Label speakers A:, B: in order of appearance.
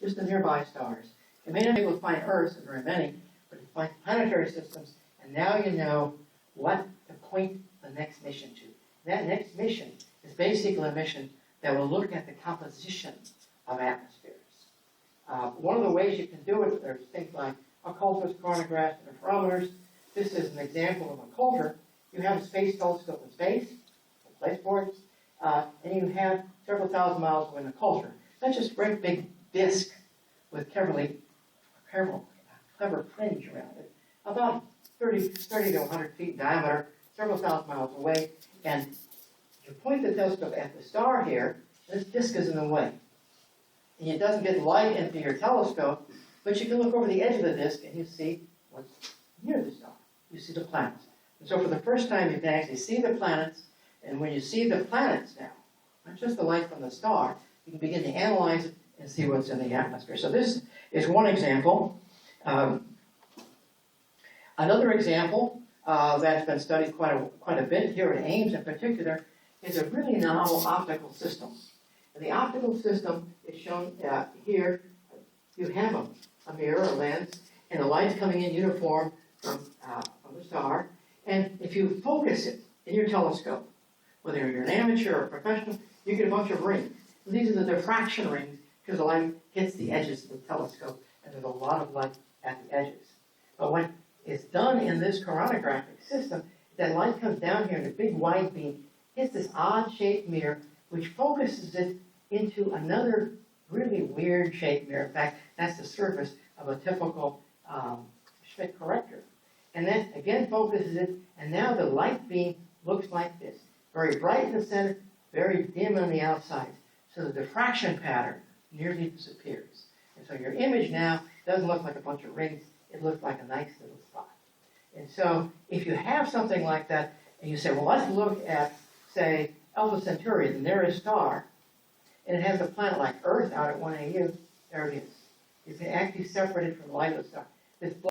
A: just the nearby stars. You may not be able to find Earth, and there are many, but you find planetary systems, and now you know what to point the next mission to. That next mission is basically a mission that will look at the composition of atmospheres. One of the ways you can do it, there's things like occultors, chronographs, and interferometers. This is an example of an occulter. You have a space telescope in space, a place for it, and you have several thousand miles away an occulter. That's just a great big disk with clever fringe around it, about 30 to 100 feet in diameter, several thousand miles away, and you point the telescope at the star here, and this disk is in the way. And it doesn't get light into your telescope, but you can look over the edge of the disk and you see what's near the star. You see the planets. And so for the first time you can actually see the planets, and when you see the planets now, not just the light from the star, you can begin to analyze it and see what's in the atmosphere. So this is one example. Another example that's been studied quite a bit here at Ames in particular is a really novel optical system. And the optical system is shown here. You have a mirror, a lens, and the light's coming in uniform from the star. And if you focus it in your telescope, whether you're an amateur or a professional, you get a bunch of rings. And these are the diffraction rings because the light hits the edges of the telescope, and there's a lot of light at the edges. But when it's done in this coronagraphic system, that light comes down here in a big wide beam, hits this odd-shaped mirror, which focuses it into another really weird-shaped mirror. In fact, that's the surface of a typical Schmidt corrector. And then, again, focuses it, and now the light beam looks like this. Very bright in the center, very dim on the outside. So the diffraction pattern nearly disappears. And so your image now doesn't look like a bunch of rings. It looks like a nice little spot. And so if you have something like that, and you say, well, let's look at, say, Alpha Centauri, the nearest star, and it has a planet like Earth out at 1 AU, there it is. You can actually separate it from the light of the star. This